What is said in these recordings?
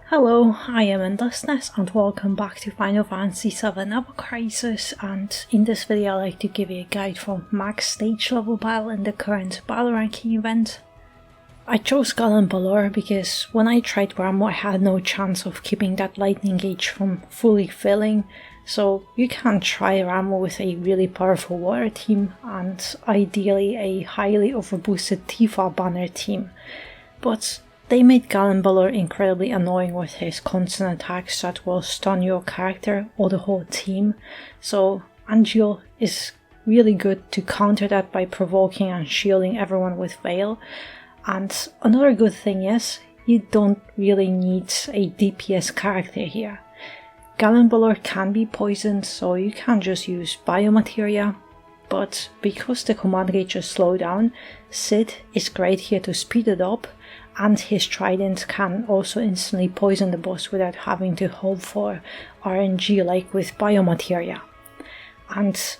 Hello, I am Endlessness and welcome back to Final Fantasy VII Ever Crisis, and in this video I'd like to give you a guide for max stage level battle in the current battle ranking event. I chose Gallonbaloir because when I tried Ramo I had no chance of keeping that lightning gauge from fully filling, so you can try Ramo with a really powerful water team and ideally a highly overboosted Tifa banner team, but they made Gallonbaloir incredibly annoying with his constant attacks that will stun your character or the whole team, so Angeal is really good to counter that by provoking and shielding everyone with Veil. And another good thing is, you don't really need a DPS character here. Gallonbaloir can be poisoned, so you can just use Biomateria, but because the command gauge is slowed down, Sid is great here to speed it up, and his trident can also instantly poison the boss without having to hope for RNG like with Biomateria. And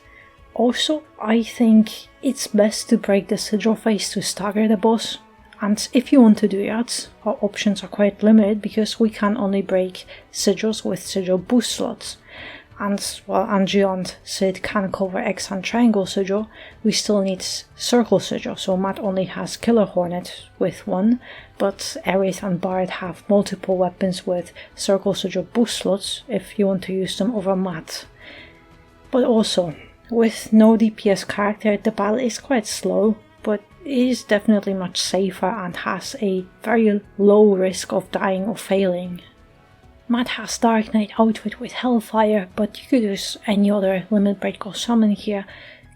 also, I think it's best to break the sigil phase to stagger the boss, and if you want to do that, our options are quite limited because we can only break sigils with sigil boost slots. And while Angeal and Sid can cover X and Triangle Sigil, we still need Circle Sigil, so Matt only has Killer Hornet with one, but Aerith and Bard have multiple weapons with Circle Sigil boost slots if you want to use them over Matt. But also, with no DPS character, the battle is quite slow, but it is definitely much safer and has a very low risk of dying or failing. Matt has Dark Knight outfit with Hellfire, but you could use any other limit break or summon here.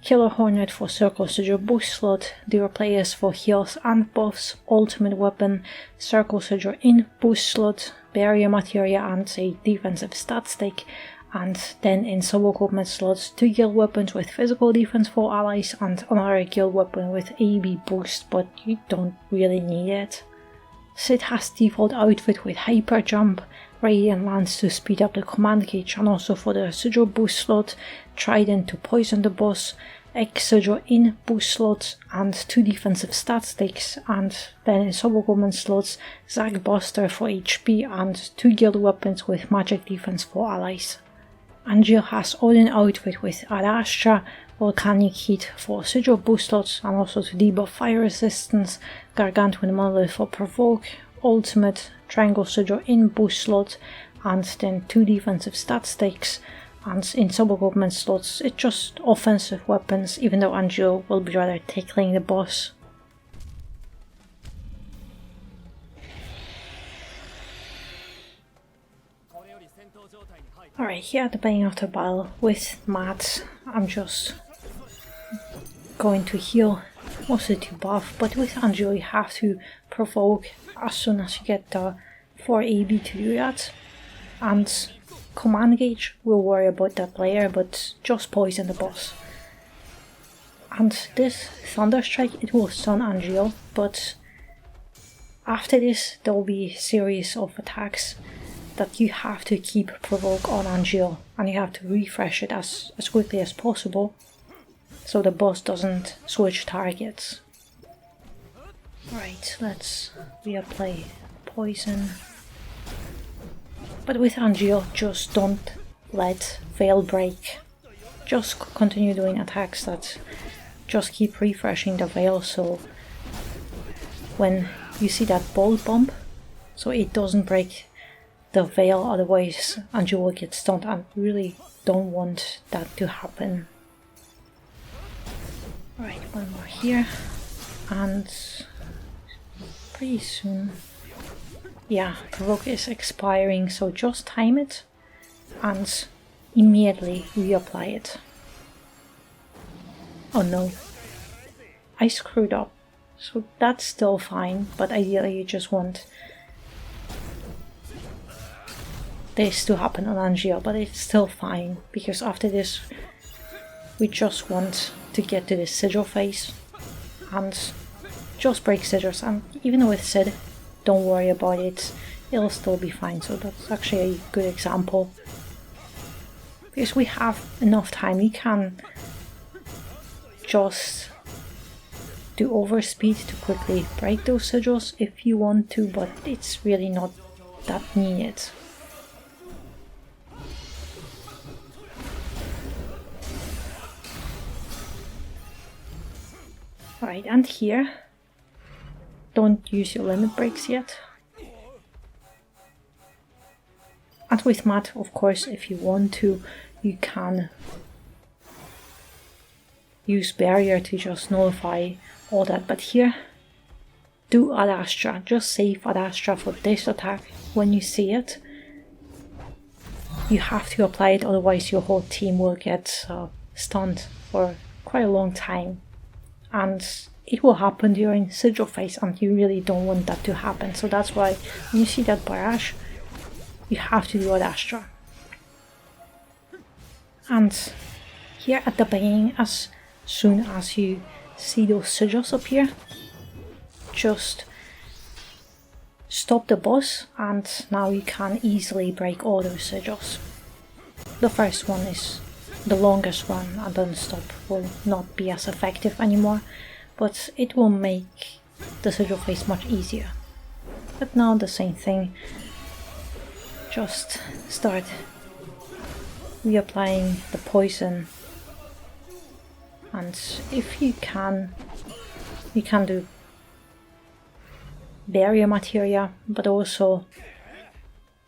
Killer Hornet for Circle Sigil boost slot, Dual Players for heals and buffs, ultimate weapon, Circle Sigil in boost slot, Barrier Materia and a defensive stat stick, and then in sub-equipment slots 2 guild weapons with physical defense for allies and another guild weapon with AB boost, but you don't really need it. Sid has default outfit with Hyper Jump, Radiant Lance to speed up the command gauge and also for the sigil boost slot, Trident to poison the boss, X sigil in boost slots and 2 defensive stat sticks, and then in sub-equipment slots Zac Buster for HP and 2 guild weapons with magic defense for allies. Angeal has Odin outfit with Ad Astra, Volcanic Heat for sigil boost slots and also to debuff fire resistance, Gargantuan Monolith for provoke, ultimate, Triangle Sigil in boost slot, and then 2 defensive stat sticks, and in sub-equipment slots it's just offensive weapons, even though Angeal will be rather tickling the boss. Alright, here at the beginning of the battle with Matt, I'm just going to heal, mostly to buff, but with Angeal you have to provoke as soon as you get the 4 AB to do that, and command gauge will worry about that later, but just poison the boss. And this Thunder Strike, it will stun Angeal, but after this there will be a series of attacks that you have to keep provoke on Angeal, and you have to refresh it as quickly as possible so the boss doesn't switch targets. Right, let's reapply poison. But with Angeal, just don't let Veil break. Just continue doing attacks that just keep refreshing the Veil, so when you see that bolt bump, so it doesn't break the Veil, otherwise Angeal will get stunned, and really don't want that to happen. Right, one more here, and pretty soon, yeah, provoke is expiring, so just time it and immediately reapply it. Oh no, I screwed up, so that's still fine, but ideally you just want this to happen on Angeal, but it's still fine, because after this we just want to get to the sigil phase and just break sigils, and even with Sid, don't worry about it, it'll still be fine. So that's actually a good example, because we have enough time. You can just do overspeed to quickly break those sigils if you want to, but it's really not that needed. Alright, and here, don't use your limit breaks yet. And with Matt, of course, if you want to, you can use barrier to just nullify all that, but here, do Ad Astra, just save Ad Astra for this attack when you see it. You have to apply it, otherwise your whole team will get stunned for quite a long time. And it will happen during sigil phase, and you really don't want that to happen. So that's why when you see that barrage, you have to do Ad Astra. And here at the beginning, as soon as you see those sigils appear, just stop the boss, and now you can easily break all those sigils. The first one is the longest one, and then stop will not be as effective anymore, but it will make the sigil phase much easier. But now the same thing, just start reapplying the poison, and if you can do barrier materia, but also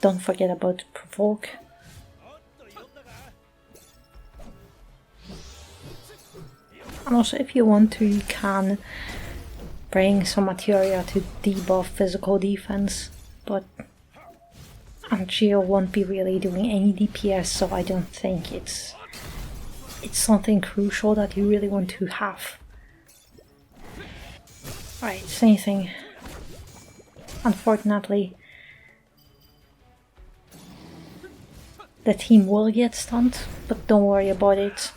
don't forget about provoke. And also, if you want to, you can bring some materia to debuff physical defense, but Angio won't be really doing any DPS, so I don't think it's something crucial that you really want to have. Alright, same thing. Unfortunately, the team will get stunned, but don't worry about it.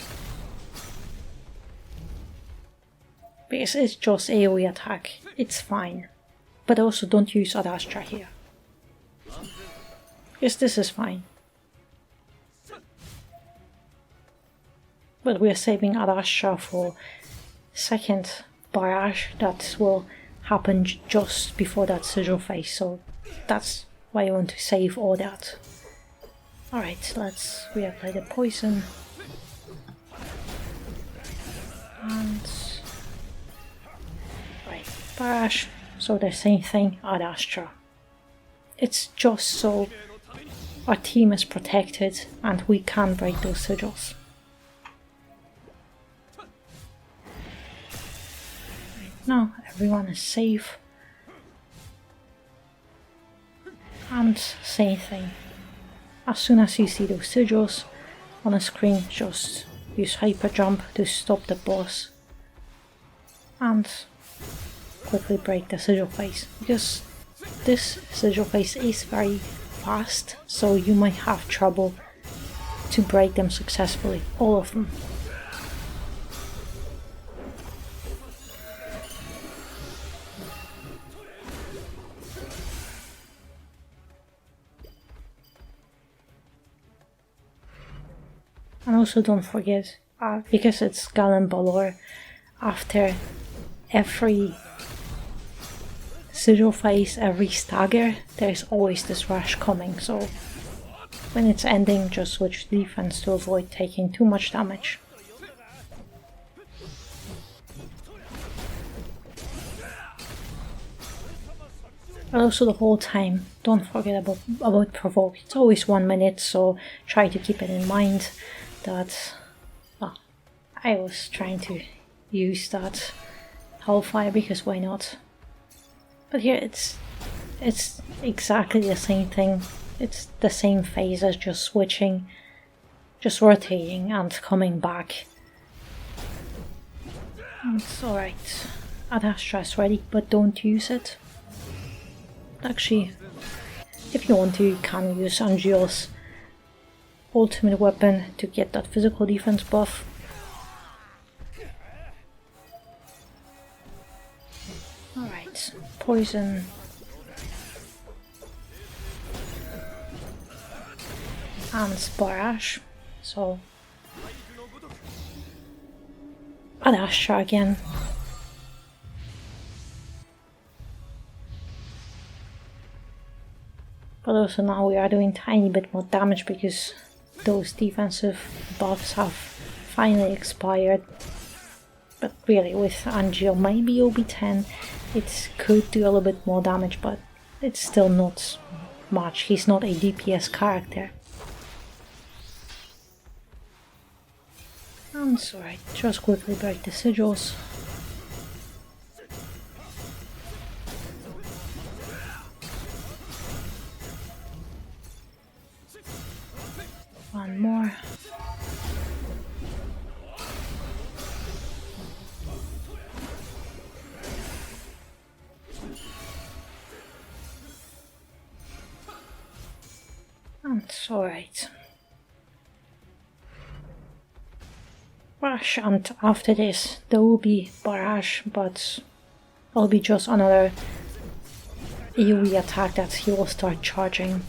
Because it's just AoE attack, it's fine. But also don't use Ad Astra here. Because this is fine. But we are saving Ad Astra for second barrage that will happen just before that sigil phase, so that's why I want to save all that. Alright, let's reapply the poison. And right, barrage, so the same thing, Ad Astra. It's just so our team is protected and we can break those sigils. Now everyone is safe, and same thing, as soon as you see those sigils on the screen, just use hyper jump to stop the boss and quickly break the sigil phase, because this sigil phase is very fast, so you might have trouble to break them successfully, all of them. And also don't forget, because it's Gallonbaloir, after every sigil phase, every stagger, there's always this rush coming, so when it's ending, just switch defense to avoid taking too much damage. But also the whole time, don't forget about provoke. It's always 1 minute, so try to keep it in mind that I was trying to use that Hellfire because why not? But here it's exactly the same thing. It's the same phase as just switching, just rotating and coming back. It's alright. Ad Astra is ready, but don't use it. Actually, if you want to, you can use Angio's ultimate weapon to get that physical defense buff. Alright, poison. And barrage. So Ad Astra again. also now we are doing tiny bit more damage because those defensive buffs have finally expired. But really, with Angel, maybe OB10, it could do a little bit more damage, but it's still not much. He's not a DPS character. And it's alright, just quickly break the sigils. One more. It's alright. Rush, and after this there will be barrage, but it'll be just another AoE attack that he will start charging.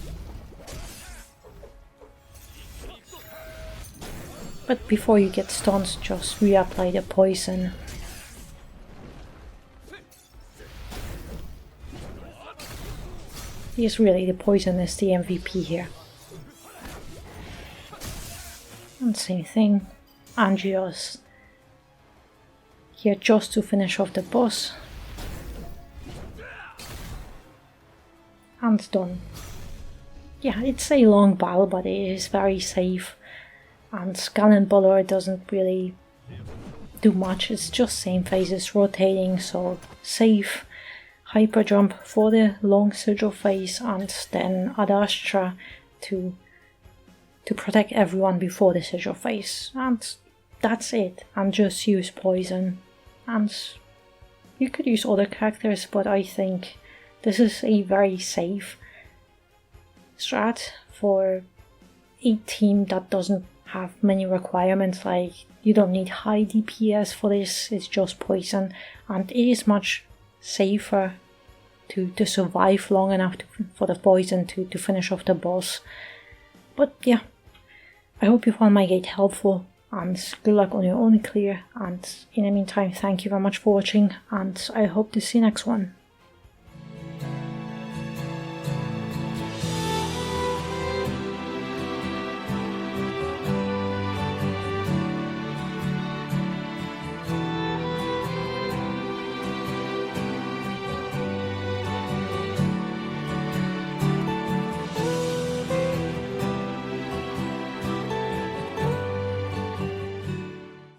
But before you get stunned, just reapply the poison. Yes, really, the poison is the MVP here. And same thing, Angios here just to finish off the boss. And done. Yeah, it's a long battle, but it is very safe. And Gallonbaloir doesn't really do much, it's just same phases rotating, so safe. Hyper jump for the long sigil phase, and then Adastra to protect everyone before the sigil phase, and that's it. And just use poison, and you could use other characters, but I think this is a very safe strat for a team that doesn't have many requirements. Like, you don't need high DPS for this, it's just poison, and it is much safer to survive long enough for the poison to finish off the boss. But yeah, I hope you found my guide helpful, and good luck on your own clear, and in the meantime, thank you very much for watching, and I hope to see you next one.